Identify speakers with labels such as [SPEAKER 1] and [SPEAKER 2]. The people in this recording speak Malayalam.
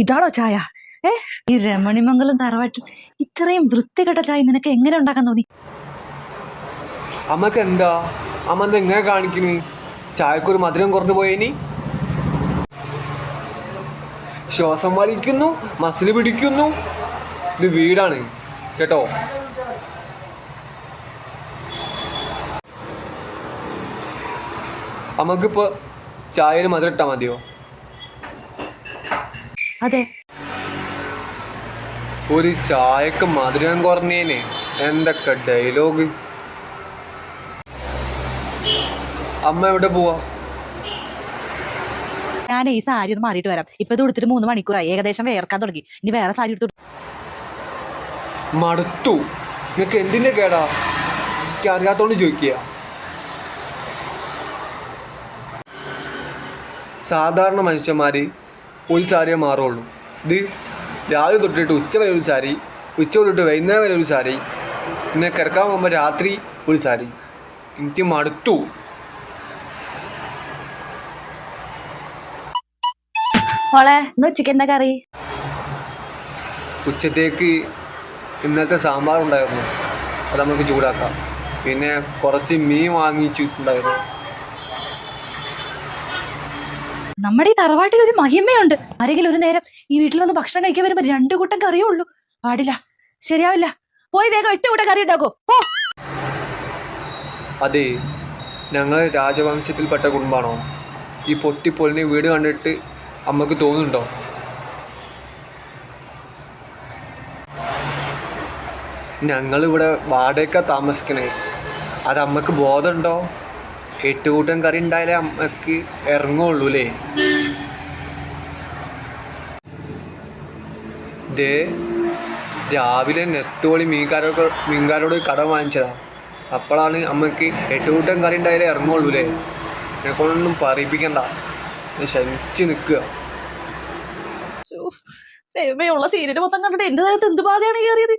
[SPEAKER 1] ഇതാണോ ചായ? ഈ രമണിമംഗലം തറവാട്ടിൽ ഇത്രയും വൃത്തികെട്ട ചായ നിനക്ക് എങ്ങനെ ഉണ്ടാക്കാൻ തോന്നി?
[SPEAKER 2] അമ്മക്ക് എന്താ അമ്മ എന്താ എങ്ങനെ കാണിക്കണ്? ചായക്കൊരു മധുരം കുറഞ്ഞു പോയേനി. ശ്വാസം വലിക്കുന്നു, മസിൽ പിടിക്കുന്നു. ഇത് വീടാണ് കേട്ടോ. അമ്മക്കിപ്പോ ചായയിൽ മധുരം ഇട്ടാ മതിയോ?
[SPEAKER 1] അതെ,
[SPEAKER 2] ഒരു ചായക്ക് മധുരം കുറഞ്ഞേനെ എന്തൊക്കെ ഡയലോഗ്. അമ്മ എവിടെ പോവാ?
[SPEAKER 1] ഞാൻ ഈ സാരി ഒന്ന് മാറിയിട്ട് വരാം. ഇപ്പൊ ഇത് കൊടുത്തിട്ട് 3 മണിക്കൂറായി, ഏകദേശം വേർക്കാൻ തുടങ്ങി. ഇനി വേറെ സാരി എടുത്തു.
[SPEAKER 2] മടുത്തു. നിനക്ക് എന്തിന്റെ കേടാ? എനിക്ക് അറിയാത്തോണ്ട് ചോദിക്കുക. സാധാരണ മനുഷ്യന്മാര് ഒരു സാരിയെ മാറുള്ളൂ. ഇത് രാവിലെ തൊട്ടിട്ട് ഉച്ച വരെ ഒരു സാരി, ഉച്ച തൊട്ടിട്ട് വൈകുന്നേരം വരെ ഒരു സാരി, പിന്നെ കിടക്കാൻ പോകുമ്പോൾ രാത്രി ഒരു സാരി. എനിക്ക് മടുത്തു.
[SPEAKER 1] മോളെ, ഇന്ന് ഉച്ചയ്ക്ക് എന്താ കറി?
[SPEAKER 2] ഉച്ചത്തേക്ക് ഇന്നത്തെ സാമ്പാർ ഉണ്ടായിരുന്നു, അത് നമുക്ക് ചൂടാക്കാം. പിന്നെ കുറച്ച് മീൻ വാങ്ങിച്ചിട്ടുണ്ടായിരുന്നു.
[SPEAKER 1] നമ്മുടെ ഈ തറവാട്ടിൽ ഒരു മഹിമയുണ്ട്. ആരെങ്കിലും ഒരു നേരം ഈ വീട്ടിൽ വന്ന് ഭക്ഷണം കഴിക്കാൻ വരുമ്പോ 2 കൂട്ടം കറിയേ ഉള്ളൂ. പാടില്ല, ശരിയാവില്ല. പോയി വേഗം 8 കൂട്ടം കറി ഉണ്ടാക്കോ.
[SPEAKER 2] അതെ, ഞങ്ങൾ രാജവംശത്തിൽപ്പെട്ട കുടുംബമാണോ? ഈ പൊട്ടിപ്പൊളിഞ്ഞ വീട് കണ്ടിട്ട് അമ്മക്ക് തോന്നുന്നുണ്ടോ? ഞങ്ങളിവിടെ വാടക താമസിക്കണേ. അത് അമ്മക്ക് ബോധമുണ്ടോ? 8 കൂട്ടം കറി ഉണ്ടായാലേ അമ്മക്ക് ഇറങ്ങുള്ളൂ അല്ലേ? ഇതേ രാവിലെ നെത്തോളി മീൻകാരോട് കടം വാങ്ങിച്ചതാ. അപ്പോഴാണ് അമ്മക്ക് 8 കൂട്ടം കറി ഉണ്ടായാലേ ഇറങ്ങുള്ളൂ അല്ലേ? എന്നെക്കൊണ്ടൊന്നും പറയിപ്പിക്കണ്ട, ശനിച്ച് നിൽക്കുക.
[SPEAKER 1] ദൈവമേ, ഉള്ള സീരിയൽ മൊത്തം കണ്ടിട്ട് എന്റെ ദേഹത്ത് എന്ത് ബാധയാണ് കയറിയത്.